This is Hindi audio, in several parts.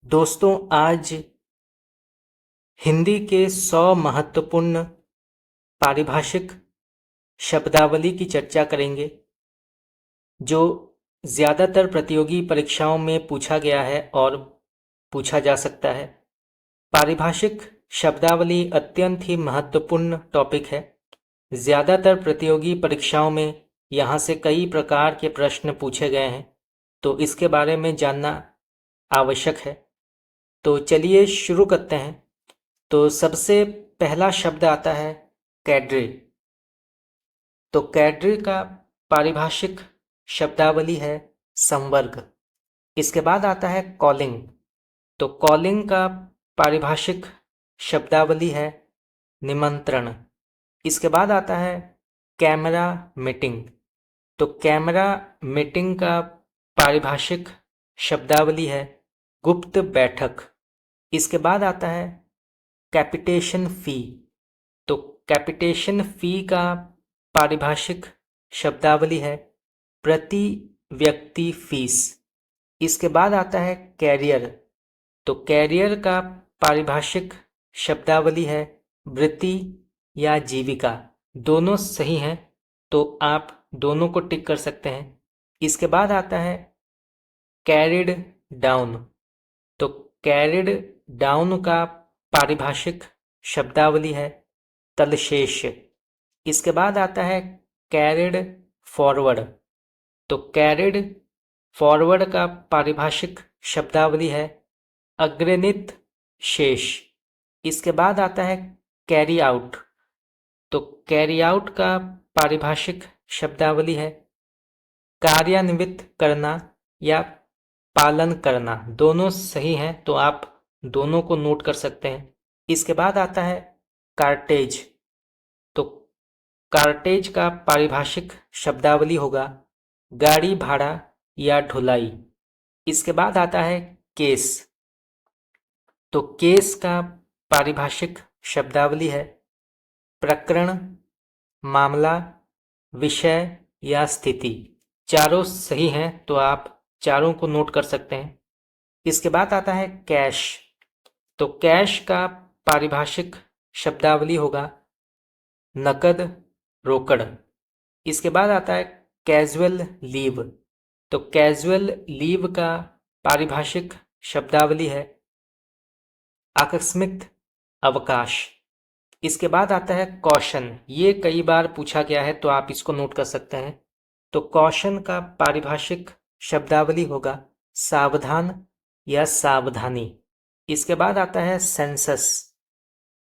दोस्तों, आज हिंदी के 100 महत्वपूर्ण पारिभाषिक शब्दावली की चर्चा करेंगे जो ज़्यादातर प्रतियोगी परीक्षाओं में पूछा गया है और पूछा जा सकता है। पारिभाषिक शब्दावली अत्यंत ही महत्वपूर्ण टॉपिक है। ज़्यादातर प्रतियोगी परीक्षाओं में यहाँ से कई प्रकार के प्रश्न पूछे गए हैं, तो इसके बारे में जानना आवश्यक है। तो चलिए शुरू करते हैं। तो सबसे पहला शब्द आता है कैड्रे। तो कैड्रे का पारिभाषिक शब्दावली है संवर्ग। इसके बाद आता है कॉलिंग। तो कॉलिंग का पारिभाषिक शब्दावली है निमंत्रण। इसके बाद आता है कैमरा मीटिंग। तो कैमरा मीटिंग का पारिभाषिक शब्दावली है गुप्त बैठक। इसके बाद आता है कैपिटेशन फी। तो कैपिटेशन फी का पारिभाषिक शब्दावली है प्रति व्यक्ति फीस। इसके बाद आता है कैरियर। तो कैरियर का पारिभाषिक शब्दावली है वृत्ति या जीविका। दोनों सही हैं, तो आप दोनों को टिक कर सकते हैं। इसके बाद आता है कैरिड डाउन। तो कैरिड डाउन का पारिभाषिक शब्दावली है तलशेष। इसके बाद आता है कैरिड फॉरवर्ड। तो कैरिड फॉरवर्ड का पारिभाषिक शब्दावली है अग्रनित शेष। इसके बाद आता है कैरी आउट। तो कैरी आउट का पारिभाषिक शब्दावली है कार्यान्वित करना या पालन करना। दोनों सही हैं, तो आप दोनों को नोट कर सकते हैं। इसके बाद आता है कार्टेज। तो कार्टेज का पारिभाषिक शब्दावली होगा गाड़ी भाड़ा या ढुलाई। इसके बाद आता है केस। तो केस का पारिभाषिक शब्दावली है प्रकरण, मामला, विषय या स्थिति। चारों सही हैं, तो आप चारों को नोट कर सकते हैं। इसके बाद आता है कैश। तो कैश का पारिभाषिक शब्दावली होगा नकद, रोकड़। इसके बाद आता है कैजुअल लीव। तो कैजुअल लीव का पारिभाषिक शब्दावली है आकस्मिक अवकाश। इसके बाद आता है कॉशन। ये कई बार पूछा गया है, तो आप इसको नोट कर सकते हैं। तो कॉशन का पारिभाषिक शब्दावली होगा सावधान या सावधानी। इसके बाद आता है सेंसस।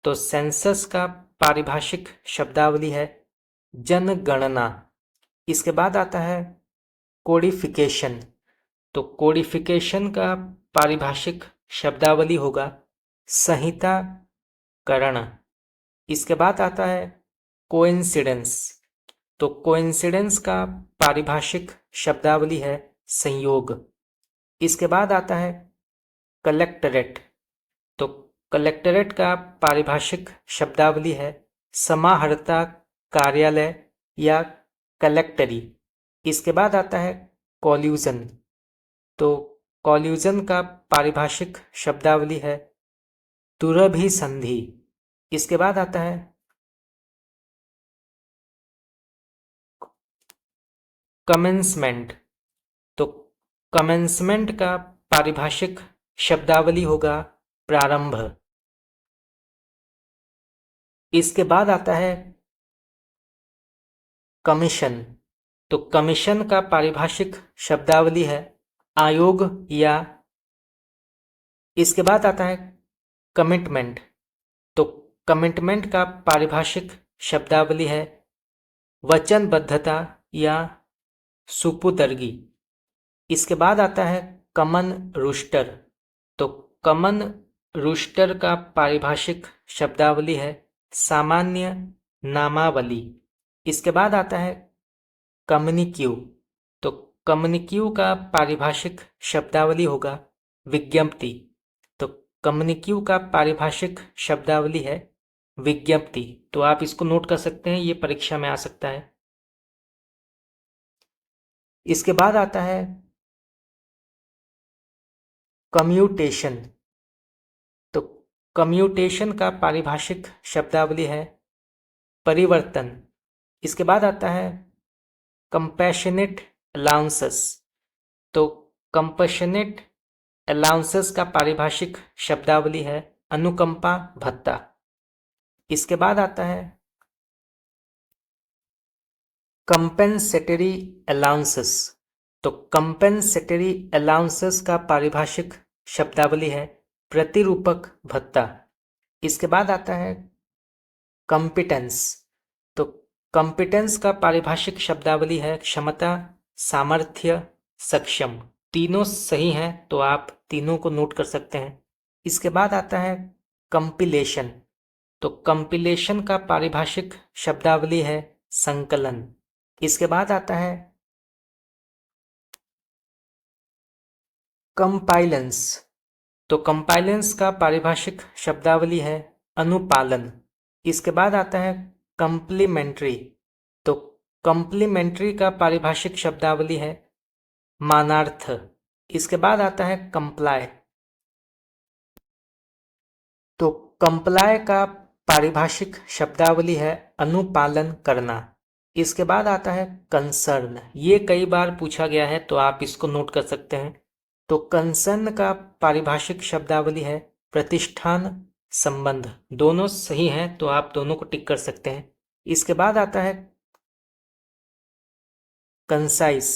तो सेंसस का पारिभाषिक शब्दावली है जनगणना। इसके बाद आता है कोडिफिकेशन। तो कोडिफिकेशन का पारिभाषिक शब्दावली होगा संहिताकरण। इसके बाद आता है कोइंसिडेंस। तो कोइंसिडेंस का पारिभाषिक शब्दावली है संयोग। इसके बाद आता है कलेक्टरेट। तो कलेक्टरेट का पारिभाषिक शब्दावली है समाहर्ता कार्यालय या कलेक्टरी। इसके बाद आता है कॉल्यूजन। तो कॉल्यूजन का पारिभाषिक शब्दावली है दुरभिसंधि। इसके बाद आता है कमेंसमेंट। तो कमेंसमेंट का पारिभाषिक शब्दावली होगा प्रारंभ। इसके बाद आता है कमीशन। तो कमीशन का पारिभाषिक शब्दावली है आयोग या। इसके बाद आता है कमिटमेंट। तो कमिटमेंट का पारिभाषिक शब्दावली है वचनबद्धता या सुपुर्दगी। इसके बाद आता है कमन रूस्टर। तो कमन रूस्टर का पारिभाषिक शब्दावली है सामान्य नामावली। इसके बाद आता है कम्युनिक्यू। तो कम्युनिक्यू का पारिभाषिक शब्दावली होगा विज्ञप्ति। तो कम्युनिक्यू का पारिभाषिक शब्दावली है विज्ञप्ति। तो आप इसको नोट कर सकते हैं, ये परीक्षा में आ सकता है। इसके बाद आता है कम्यूटेशन। कम्यूटेशन का पारिभाषिक शब्दावली है परिवर्तन। इसके बाद आता है कंपैशनेट अलाउंसेस। तो कंपैशनेट अलाउंसेस का पारिभाषिक शब्दावली है अनुकंपा भत्ता। इसके बाद आता है कंपेंसेटरी अलाउंसेस। तो कंपेंसेटरी अलाउंसेस का पारिभाषिक शब्दावली है प्रतिरूपक भत्ता। इसके बाद आता है कॉम्पिटेंस। तो कॉम्पिटेंस का पारिभाषिक शब्दावली है क्षमता, सामर्थ्य, सक्षम। तीनों सही हैं तो आप तीनों को नोट कर सकते हैं। इसके बाद आता है कंपिलेशन। तो कंपिलेशन का पारिभाषिक शब्दावली है संकलन। इसके बाद आता है कंपाइलेंस। तो कंपाइलेंस का पारिभाषिक शब्दावली है अनुपालन। इसके बाद आता है कंप्लीमेंट्री। तो कंप्लीमेंट्री का पारिभाषिक शब्दावली है मानार्थ। इसके बाद आता है कंप्लाई। तो कंप्लाई का पारिभाषिक शब्दावली है अनुपालन करना। इसके बाद आता है कंसर्न। ये कई बार पूछा गया है तो आप इसको नोट कर सकते हैं। तो कंसर्न का पारिभाषिक शब्दावली है प्रतिष्ठान, संबंध। दोनों सही हैं तो आप दोनों को टिक कर सकते हैं। इसके बाद आता है कंसाइज।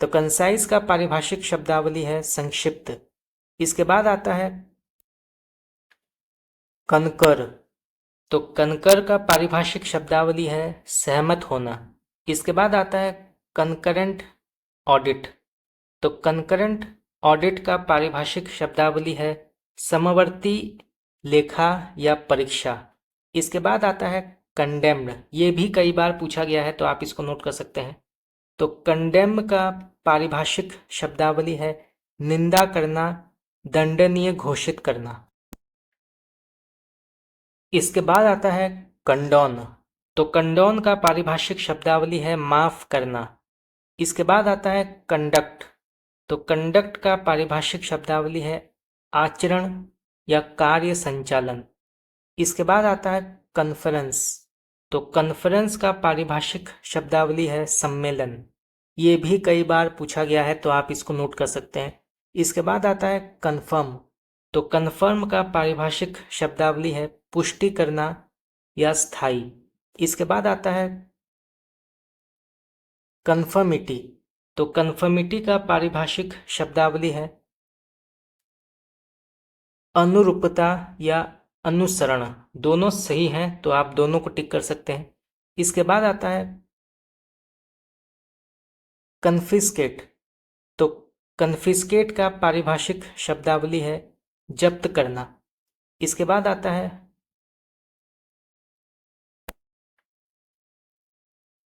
तो कंसाइज का पारिभाषिक शब्दावली है संक्षिप्त। इसके बाद आता है कनकर। तो कनकर का पारिभाषिक शब्दावली है सहमत होना। इसके बाद आता है कनकरेंट ऑडिट। तो कनकरेंट ऑडिट का पारिभाषिक शब्दावली है समवर्ती लेखा या परीक्षा। इसके बाद आता है कंडेम्ड। ये भी कई बार पूछा गया है तो आप इसको नोट कर सकते हैं। तो कंडेम का पारिभाषिक शब्दावली है निंदा करना, दंडनीय घोषित करना। इसके बाद आता है कंडोन। तो कंडोन का पारिभाषिक शब्दावली है माफ करना। इसके बाद आता है कंडक्ट। तो कंडक्ट का पारिभाषिक शब्दावली है आचरण या कार्य संचालन। इसके बाद आता है कॉन्फ्रेंस। तो कॉन्फ्रेंस का पारिभाषिक शब्दावली है सम्मेलन। ये भी कई बार पूछा गया है तो आप इसको नोट कर सकते हैं। इसके बाद आता है कन्फर्म। तो कन्फर्म का पारिभाषिक शब्दावली है पुष्टि करना या स्थायी। इसके बाद आता है कन्फर्मिटी। तो कन्फर्मिटी का पारिभाषिक शब्दावली है अनुरूपता या अनुसरण। दोनों सही हैं तो आप दोनों को टिक कर सकते हैं। इसके बाद आता है कन्फिस्केट। तो कन्फिस्केट का पारिभाषिक शब्दावली है जब्त करना। इसके बाद आता है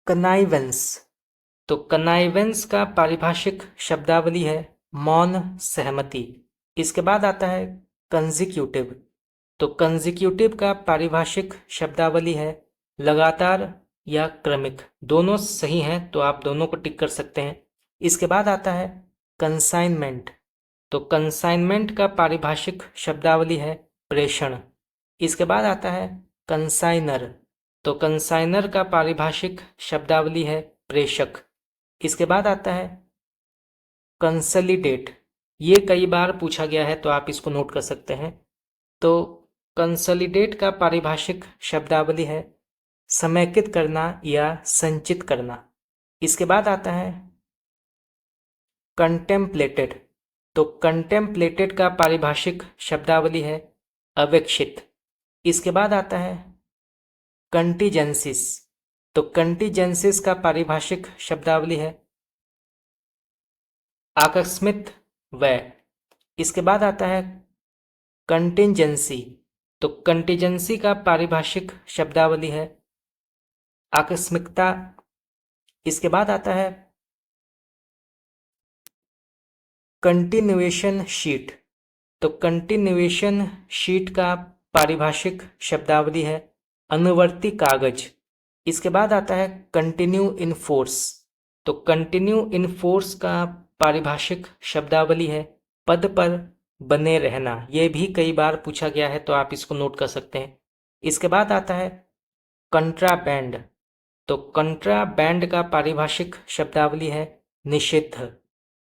कनाइवेंस। तो कनाइवेंस का पारिभाषिक शब्दावली है मौन सहमति। इसके बाद आता है कंजिक्यूटिव। तो कंजिक्यूटिव का पारिभाषिक शब्दावली है लगातार या क्रमिक। दोनों सही हैं तो आप दोनों को टिक कर सकते हैं। इसके बाद आता है कंसाइनमेंट। तो कंसाइनमेंट का पारिभाषिक शब्दावली है प्रेषण। इसके बाद आता है कंसाइनर। तो कंसाइनर का पारिभाषिक शब्दावली है प्रेषक। इसके बाद आता है कंसोलिडेट। ये कई बार पूछा गया है तो आप इसको नोट कर सकते हैं। तो कंसोलिडेट का पारिभाषिक शब्दावली है समेकित करना या संचित करना। इसके बाद आता है कंटेम्पलेटेड। तो कंटेम्पलेटेड का पारिभाषिक शब्दावली है अवेक्षित। इसके बाद आता है कंटीजेंसिस। तो कंटीजेंसिस का पारिभाषिक शब्दावली है आकस्मिक व्यय। इसके बाद आता है कंटिंजेंसी। तो कंटिजेंसी का पारिभाषिक शब्दावली है आकस्मिकता। इसके बाद आता है कंटिन्यूएशन शीट। तो कंटिन्यूएशन शीट का पारिभाषिक शब्दावली है अनुवर्ती कागज। इसके बाद आता है कंटिन्यू इन फोर्स। तो कंटिन्यू इन फोर्स का पारिभाषिक शब्दावली है पद पर बने रहना, ये भी कई बार पूछा गया है तो आप इसको नोट कर सकते हैं। इसके बाद आता है कंट्राबैंड। तो कंट्राबैंड का पारिभाषिक शब्दावली है निषिद्ध।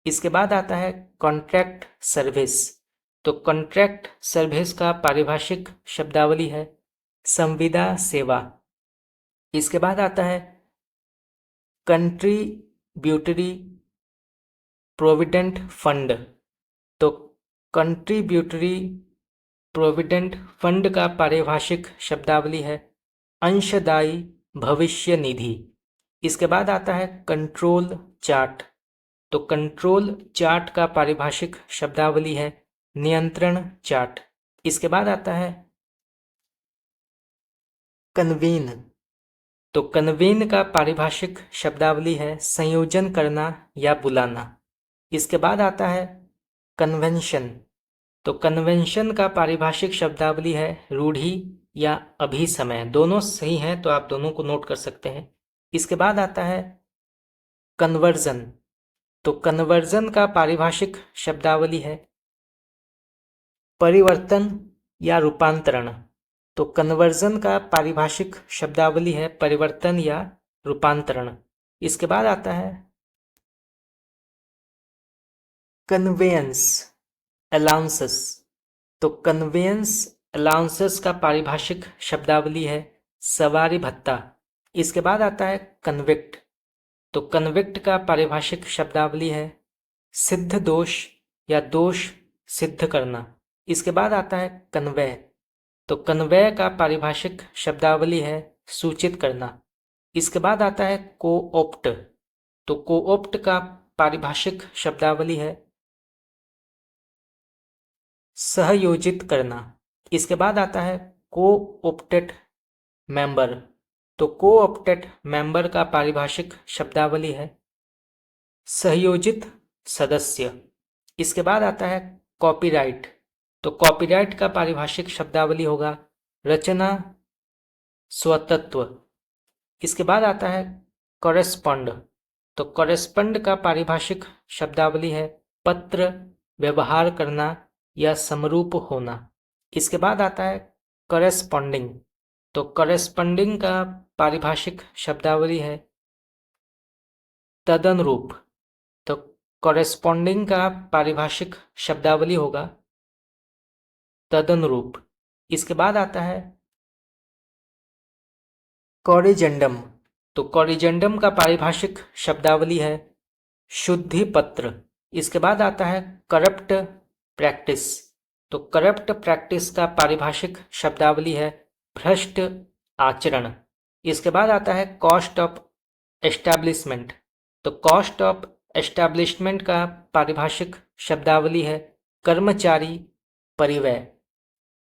इसके बाद आता है कॉन्ट्रैक्ट सर्विस। तो कॉन्ट्रैक्ट सर्विस का पारिभाषिक शब्दावली है संविदा सेवा। इसके बाद आता है कंट्रीब्यूटरी प्रोविडेंट फंड। तो कंट्रीब्यूटरी प्रोविडेंट फंड का पारिभाषिक शब्दावली है अंशदायी भविष्य निधि। इसके बाद आता है कंट्रोल चार्ट। तो कंट्रोल चार्ट का पारिभाषिक शब्दावली है नियंत्रण चार्ट। इसके बाद आता है कन्वीन। तो कन्वीन का पारिभाषिक शब्दावली है संयोजन करना या बुलाना। इसके बाद आता है कन्वेंशन। तो कन्वेंशन का पारिभाषिक शब्दावली है रूढ़ि या अभिसमय। दोनों सही हैं तो आप दोनों को नोट कर सकते हैं। इसके बाद आता है कन्वर्जन। तो कन्वर्जन का पारिभाषिक शब्दावली है परिवर्तन या रूपांतरण। तो कन्वर्जन का पारिभाषिक शब्दावली है परिवर्तन या रूपांतरण। इसके बाद आता है कन्वेयंस अलाउंसेस। तो कन्वेयंस अलाउंसेस का पारिभाषिक शब्दावली है सवारी भत्ता। इसके बाद आता है कन्विक्ट। तो कन्विक्ट का पारिभाषिक शब्दावली है सिद्ध दोष या दोष सिद्ध करना। इसके बाद आता है कन्वे। तो कन्वे का पारिभाषिक शब्दावली है सूचित करना। इसके बाद आता है कोऑप्ट। तो कोऑप्ट का पारिभाषिक शब्दावली है सहयोजित करना। इसके बाद आता है कोऑप्टेड मेंबर। तो कोऑप्टेड मेंबर का पारिभाषिक शब्दावली है सहयोजित सदस्य। इसके बाद आता है कॉपीराइट। तो कॉपीराइट का पारिभाषिक शब्दावली होगा रचना स्वतत्व। इसके बाद आता है कॉरेस्पॉन्ड। तो कॉरेस्पॉन्ड का पारिभाषिक शब्दावली है पत्र व्यवहार करना या समरूप होना। इसके बाद आता है कॉरेस्पॉन्डिंग। तो कॉरेस्पॉन्डिंग का पारिभाषिक शब्दावली है तदनुरूप। तो कॉरेस्पॉन्डिंग का पारिभाषिक शब्दावली होगा तदनुरूप। इसके बाद आता है कॉरिजेंडम। तो कॉरिजेंडम का पारिभाषिक शब्दावली है शुद्धि पत्र। इसके बाद आता है करप्ट प्रैक्टिस। तो करप्ट प्रैक्टिस का पारिभाषिक शब्दावली है भ्रष्ट आचरण। इसके बाद आता है कॉस्ट ऑफ एस्टैब्लिशमेंट। तो कॉस्ट ऑफ एस्टैब्लिशमेंट का पारिभाषिक शब्दावली है कर्मचारी परिव्यय।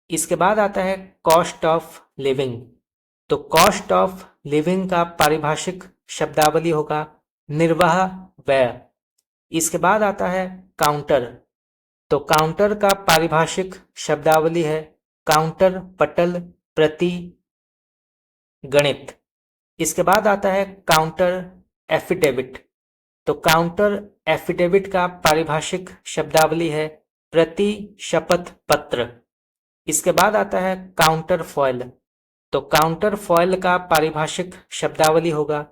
इसके बाद आता है कॉस्ट ऑफ लिविंग। तो कॉस्ट ऑफ लिविंग का पारिभाषिक शब्दावली होगा निर्वाह व्यय। इसके बाद आता है काउंटर। तो काउंटर का पारिभाषिक शब्दावली है काउंटर पटल प्रति गणित। इसके बाद आता है काउंटर एफिडेविट। तो काउंटर एफिडेविट का पारिभाषिक शब्दावली है प्रति शपथ पत्र। इसके बाद आता है काउंटर फॉयल। तो काउंटर फॉयल का पारिभाषिक शब्दावली होगा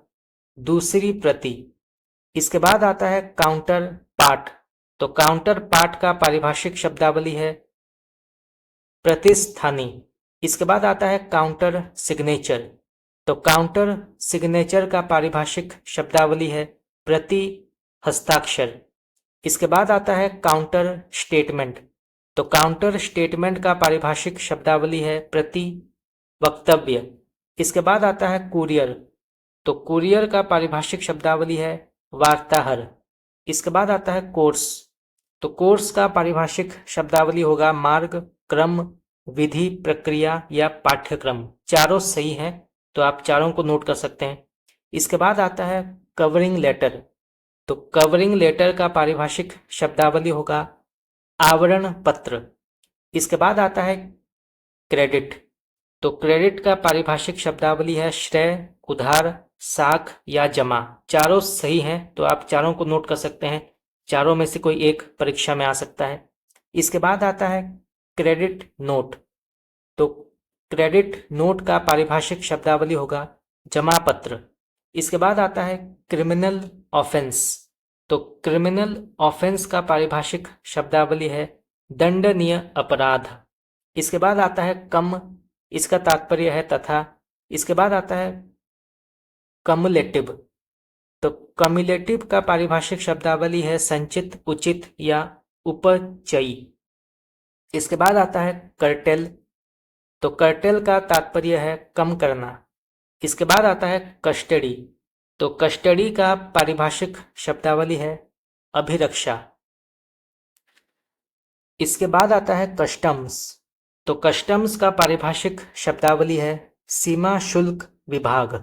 दूसरी प्रति। इसके बाद आता है काउंटर पार्ट। तो काउंटर पार्ट का पारिभाषिक शब्दावली है प्रतिस्थानी। इसके बाद आता है काउंटर सिग्नेचर। तो काउंटर सिग्नेचर का पारिभाषिक शब्दावली है प्रति हस्ताक्षर। इसके बाद आता है काउंटर स्टेटमेंट। तो काउंटर स्टेटमेंट का पारिभाषिक शब्दावली है प्रति वक्तव्य। इसके बाद आता है कुरियर। तो कुरियर का पारिभाषिक शब्दावली है वार्ताहर। इसके बाद आता है कोर्स। तो कोर्स का पारिभाषिक शब्दावली होगा मार्ग क्रम विधि प्रक्रिया या पाठ्यक्रम। चारों सही हैं तो आप चारों को नोट कर सकते हैं। इसके बाद आता है कवरिंग लेटर। तो कवरिंग लेटर का पारिभाषिक शब्दावली होगा आवरण पत्र। इसके बाद आता है क्रेडिट। तो क्रेडिट का पारिभाषिक शब्दावली है श्रेय उधार साख या जमा। चारों सही हैं तो आप चारों को नोट कर सकते हैं। चारों में से कोई एक परीक्षा में आ सकता है। इसके बाद आता है क्रेडिट नोट। तो क्रेडिट नोट का पारिभाषिक शब्दावली होगा जमा पत्र। इसके बाद आता है क्रिमिनल ऑफेंस। तो क्रिमिनल ऑफेंस का पारिभाषिक शब्दावली है दंडनीय अपराध। इसके बाद आता है कम, इसका तात्पर्य है तथा। इसके बाद आता है कम्युलेटिव। तो कम्युलेटिव का पारिभाषिक शब्दावली है संचित, उचित या उपचयी। इसके बाद आता है कर्टेल। तो कर्टेल का तात्पर्य है कम करना। इसके बाद आता है कस्टडी। तो कस्टडी का पारिभाषिक शब्दावली है अभिरक्षा। इसके बाद आता है कस्टम्स। तो कस्टम्स का पारिभाषिक शब्दावली है सीमा शुल्क विभाग।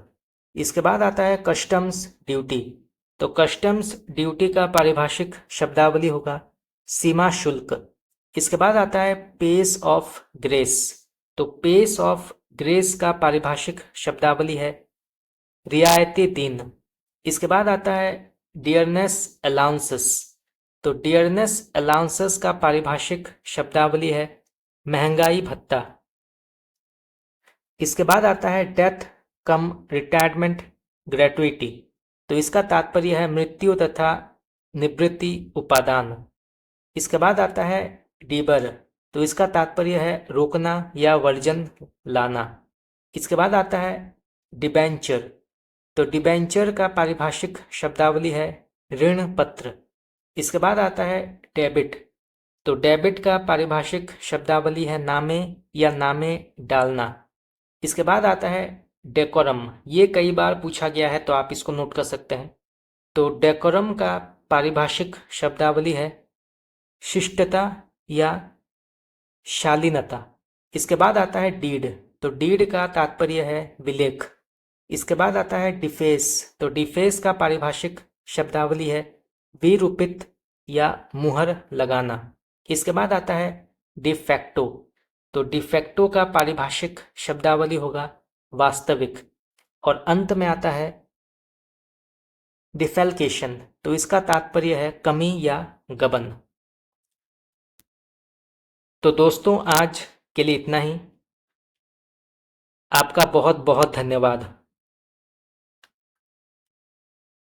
इसके बाद आता है कस्टम्स ड्यूटी। तो कस्टम्स ड्यूटी का पारिभाषिक शब्दावली होगा सीमा शुल्क। इसके बाद आता है पेस ऑफ ग्रेस। तो पेस ऑफ ग्रेस का पारिभाषिक शब्दावली है रियायती दिन। इसके बाद आता है डियरनेस अलाउंसेस। तो डियरनेस अलाउंसेस का पारिभाषिक शब्दावली है महंगाई भत्ता। इसके बाद आता है डेथ कम रिटायरमेंट ग्रेट्युटी। तो इसका तात्पर्य है मृत्यु तथा निवृत्ति उपादान। इसके बाद आता है डीबर। तो इसका तात्पर्य है रोकना या वर्जन लाना। इसके बाद आता है डिबेंचर। तो डिबेंचर का पारिभाषिक शब्दावली है ऋण पत्र। इसके बाद आता है डेबिट। तो डेबिट का पारिभाषिक शब्दावली है नामे या नामे डालना। इसके बाद आता है डेकोरम। ये कई बार पूछा गया है तो आप इसको नोट कर सकते हैं। तो डेकोरम का पारिभाषिक शब्दावली है शिष्टता या शालीनता। इसके बाद आता है डीड। तो डीड का तात्पर्य है विलेख। इसके बाद आता है डिफेस। तो डिफेस का पारिभाषिक शब्दावली है विरूपित या मुहर लगाना। इसके बाद आता है डिफेक्टो। तो डिफेक्टो का पारिभाषिक शब्दावली होगा वास्तविक। और अंत में आता है डिफेल्केशन। तो इसका तात्पर्य है कमी या गबन। तो दोस्तों आज के लिए इतना ही। आपका बहुत बहुत धन्यवाद।